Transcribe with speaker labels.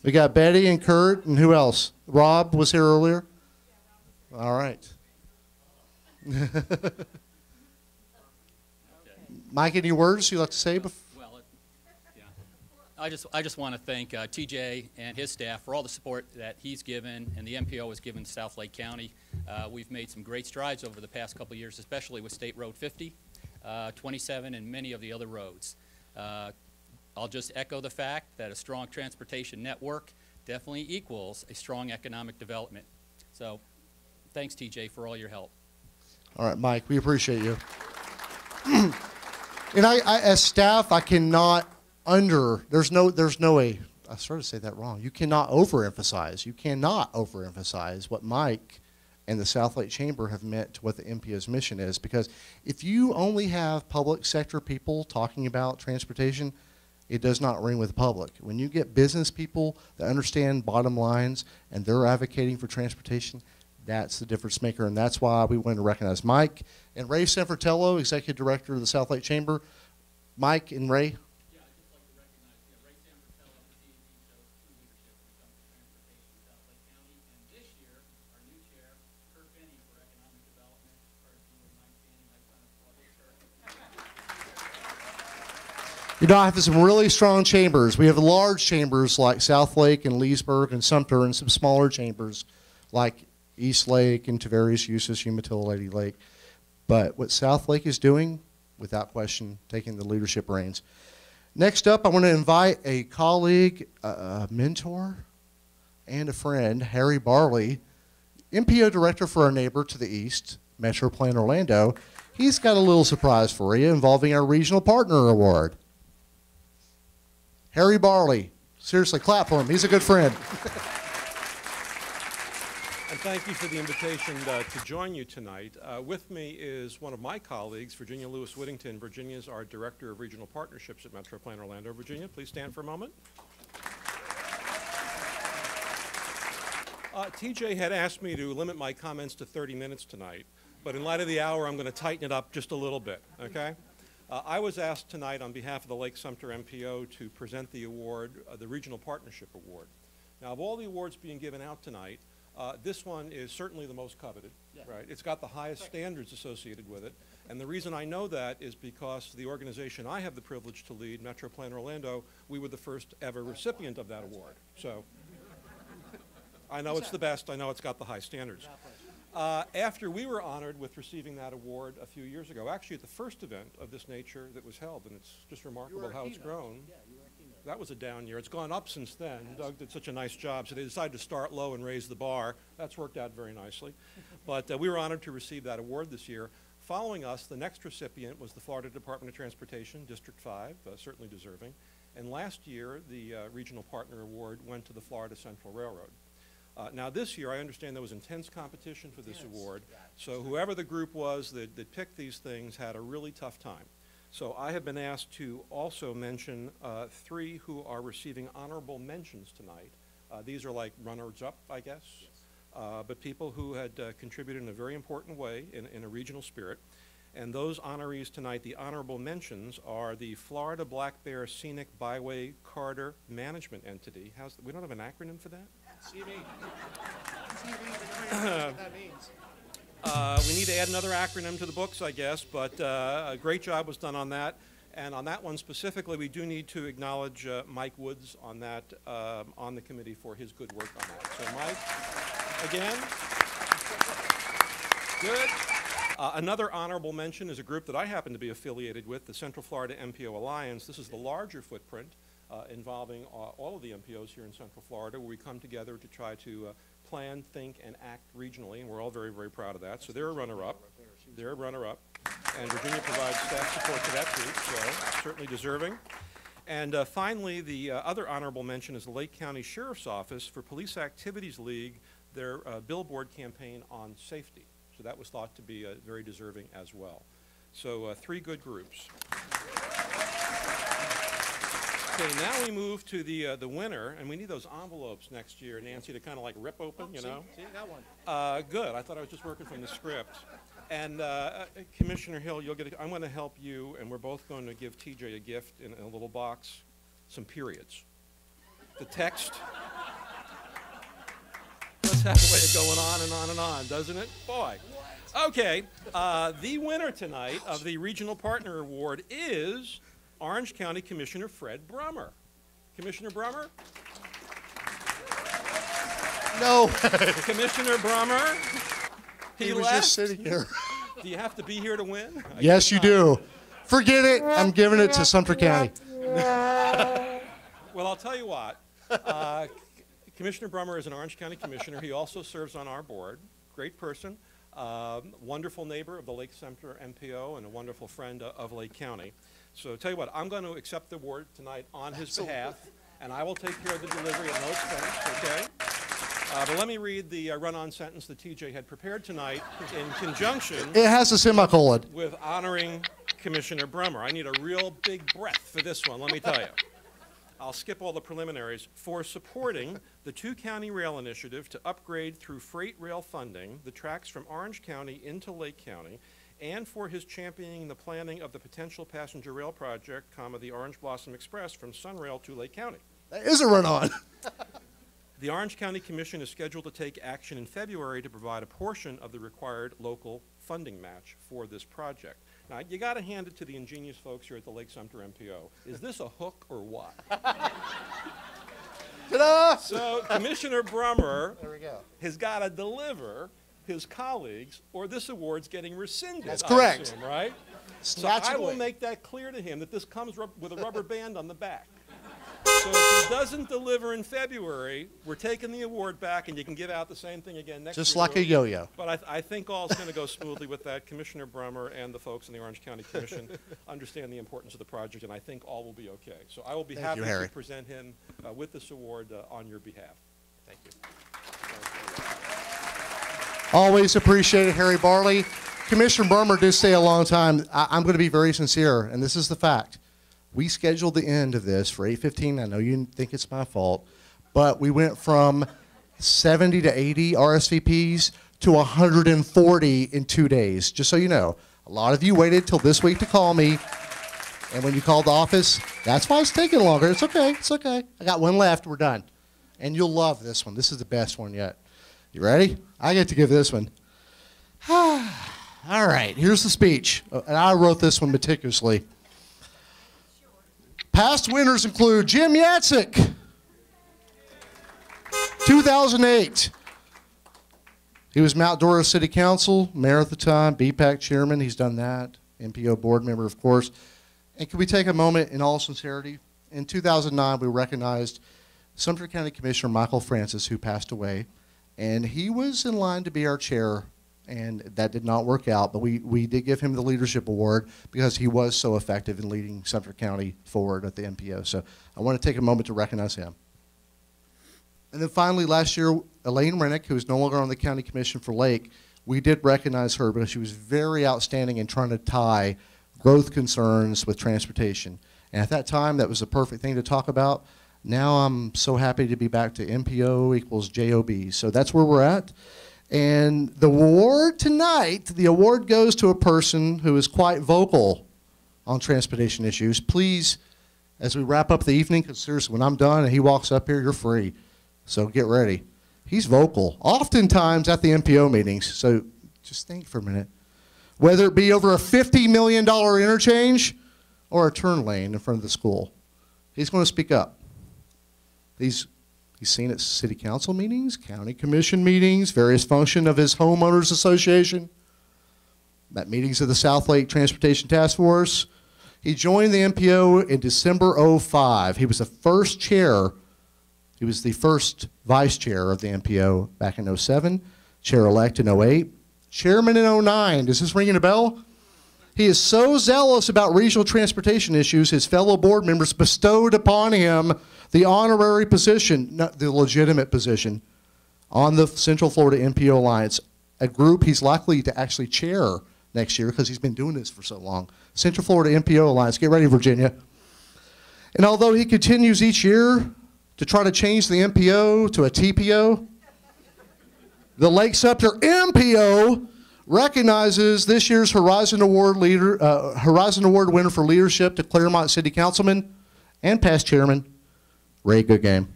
Speaker 1: We got Betty and Kurt, and who else? Rob was here earlier? All right. Mike, any words you'd like to say?
Speaker 2: Well, yeah. I just want to thank TJ and his staff for all the support that he's given and the MPO has given South Lake County. We've made some great strides over the past couple of years, especially with State Road 50, 27, and many of the other roads. I'll just echo the fact that a strong transportation network definitely equals a strong economic development. So thanks, TJ, for all your help.
Speaker 1: All right, Mike, we appreciate you. And I, as staff, I cannot there's no way, I started to say that wrong. You cannot overemphasize what Mike and the South Lake Chamber have meant to what the MPO's mission is. Because if you only have public sector people talking about transportation, it does not ring with the public. When you get business people that understand bottom lines and they're advocating for transportation, that's the difference maker, and that's why we wanted to recognize Mike and Ray Sanfratello, Executive Director of the South Lake Chamber. Mike and Ray.
Speaker 2: Yeah, I'd just like to recognize Ray Sanfratello, he shows true leadership when it comes to transportation in South Lake County, and this year, our new chair, Kurt Benny, for Economic Development. Kurt, if you wouldn't mind standing, my son,
Speaker 1: You know, I have some really strong chambers. We have large chambers like South Lake and Leesburg and Sumter, and some smaller chambers like East Lake and to various uses, Umatilla, Lady Lake. But what South Lake is doing, without question, taking the leadership reins. Next up, I want to invite a colleague, a mentor, and a friend, Harry Barley, MPO Director for our neighbor to the east, MetroPLAN Orlando. He's got a little surprise for you involving our Regional Partner Award. Harry Barley. Seriously, clap for him. He's a good friend.
Speaker 3: And thank you for the invitation to join you tonight. With me is one of my colleagues, Virginia Lewis Whittington. Virginia is our Director of Regional Partnerships at MetroPLAN Orlando. Virginia, please stand for a moment. TJ had asked me to limit my comments to 30 minutes tonight, but in light of the hour, I'm going to tighten it up just a little bit, okay? I was asked tonight on behalf of the Lake Sumter MPO to present the award, the Regional Partnership Award. Now, of all the awards being given out tonight, this one is certainly the most coveted, right? It's got the highest standards associated with it. And the reason I know that is because the organization I have the privilege to lead, MetroPLAN Orlando, we were the first ever recipient of that award. So I know it's the best. I know it's got the high standards. After we were honored with receiving that award a few years ago, actually at the first event of this nature that was held, and it's just remarkable how it's grown.
Speaker 4: Yeah, you were a keynote.
Speaker 3: That was a down year. It's gone up since then. Doug did such a nice job, so they decided to start low and raise the bar. That's worked out very nicely. But we were honored to receive that award this year. Following us, the next recipient was the Florida Department of Transportation, District 5, certainly deserving. And last year, the Regional Partner Award went to the Florida Central Railroad. Now this year, I understand there was intense competition for this award, so whoever the group was that picked these things had a really tough time. So I have been asked to also mention 3 who are receiving honorable mentions tonight. These are like runners-up, I guess, but people who had contributed in a very important way in a regional spirit. And those honorees tonight, the honorable mentions, are the Florida Black Bear Scenic Byway Corridor Management Entity. We don't have an acronym for that?
Speaker 4: CV. What that means.
Speaker 3: We need to add another acronym to the books, I guess, but a great job was done on that. And on that one specifically, we do need to acknowledge Mike Woods on that, on the committee for his good work on that. So Mike, again, good. Another honorable mention is a group that I happen to be affiliated with, the Central Florida MPO Alliance. This is the larger footprint involving all of the MPOs here in Central Florida, where we come together to try to plan, think, and act regionally, and we're all very, very proud of that. So they're a runner-up. They're a runner-up. And Virginia provides staff support to that group, so certainly deserving. And finally, the other honorable mention is the Lake County Sheriff's Office for Police Activities League, their billboard campaign on safety. So that was thought to be very deserving as well. So 3 good groups. Okay, now we move to the winner, and we need those envelopes next year, Nancy, to kind of like rip open, you know?
Speaker 4: See, you got one.
Speaker 3: Good. I thought I was just working from the script. And Commissioner Hill, you'll get. I'm going to help you, and we're both going to give TJ a gift in a little box, some periods. The text does have a way of going on and on and on, doesn't it? Boy. Okay, the winner tonight of the Regional Partner Award is Orange County Commissioner Fred Brummer. Commissioner Brummer?
Speaker 1: No.
Speaker 3: Commissioner Brummer?
Speaker 1: He was
Speaker 3: left?
Speaker 1: just sitting here.
Speaker 3: Do you have to be here to win? I
Speaker 1: Yes,
Speaker 3: guess
Speaker 1: you
Speaker 3: not.
Speaker 1: do. Forget it. I'm giving it to Sumter County.
Speaker 3: Well, I'll tell you what. Commissioner Brummer is an Orange County Commissioner. He also serves on our board. Great person. Wonderful neighbor of the Lake Sumter MPO and a wonderful friend of Lake County. So tell you what, I'm going to accept the award tonight on his behalf, and I will take care of the delivery at no expense, okay? But let me read the run-on sentence that TJ had prepared tonight in conjunction
Speaker 1: It has a semicolon.
Speaker 3: with honoring Commissioner Brummer. I need a real big breath for this one, let me tell you. I'll skip all the preliminaries. For supporting the two-county rail initiative to upgrade through freight rail funding the tracks from Orange County into Lake County, and for his championing the planning of the potential passenger rail project, the Orange Blossom Express from SunRail to Lake County.
Speaker 1: That is a run-on.
Speaker 3: The Orange County Commission is scheduled to take action in February to provide a portion of the required local funding match for this project. Now, you got to hand it to the ingenious folks here at the Lake Sumter MPO. Is this a hook or what?
Speaker 1: Ta-da!
Speaker 3: So Commissioner Brummer
Speaker 1: There we go.
Speaker 3: has got to deliver his colleagues, or this award's getting rescinded.
Speaker 1: That's
Speaker 3: I
Speaker 1: correct.
Speaker 3: assume, right? So
Speaker 1: Snatch
Speaker 3: I
Speaker 1: it
Speaker 3: will
Speaker 1: away.
Speaker 3: make that clear to him that this comes with a rubber band on the back. So if he doesn't deliver in February, we're taking the award back, and you can give out the same thing again next year.
Speaker 1: Just like a yo-yo.
Speaker 3: But I think all's going to go smoothly with that. Commissioner Brummer and the folks in the Orange County Commission understand the importance of the project, and I think all will be okay. So I will be
Speaker 1: Thank
Speaker 3: happy
Speaker 1: you, Harry.
Speaker 3: to present him with this award on your behalf. Thank you.
Speaker 1: Always appreciated, Harry Barley. Commissioner Brummer did stay a long time. I'm going to be very sincere, and this is the fact. We scheduled the end of this for 8:15. I know you think it's my fault, but we went from 70 to 80 RSVPs to 140 in 2 days. Just so you know, a lot of you waited till this week to call me, and when you called the office, that's why it's taking longer. It's okay. It's okay. I got one left. We're done, and you'll love this one. This is the best one yet. You ready? I get to give this one. All right. Here's the speech, and I wrote this one meticulously. Past winners include Jim Yatsik, 2008. He was Mount Dora City Council, mayor at the time, BPAC chairman. He's done that. MPO board member, of course. And can we take a moment in all sincerity? In 2009, we recognized Sumter County Commissioner Michael Francis, who passed away. And he was in line to be our chair, and that did not work out, but we did give him the leadership award because he was so effective in leading Sumter County forward at the MPO. So I want to take a moment to recognize him. And then finally, last year, Elaine Rennick, who is no longer on the County Commission for Lake, we did recognize her because she was very outstanding in trying to tie growth concerns with transportation. And at that time, that was the perfect thing to talk about. Now I'm so happy to be back to MPO equals JOB. So that's where we're at. And the award tonight, the award goes to a person who is quite vocal on transportation issues. Please, as we wrap up the evening, because seriously, when I'm done and he walks up here, you're free. So get ready. He's vocal, oftentimes at the MPO meetings. So just think for a minute. Whether it be over a $50 million interchange or a turn lane in front of the school, he's going to speak up. He's seen at city council meetings, county commission meetings, various functions of his homeowners association, at meetings of the South Lake Transportation Task Force. He joined the MPO in December '05. He was the first chair. He was the first vice chair of the MPO back in '07, chair-elect in '08, chairman in '09. Does this ring a bell? He is so zealous about regional transportation issues, his fellow board members bestowed upon him the honorary position, not the legitimate position, on the Central Florida MPO Alliance, a group he's likely to actually chair next year because he's been doing this for so long. Central Florida MPO Alliance, get ready, Virginia. And although he continues each year to try to change the MPO to a TPO, the Lake Sumter MPO recognizes this year's Horizon Award winner for leadership to Claremont City Councilman and past chairman, Ray Goodgame.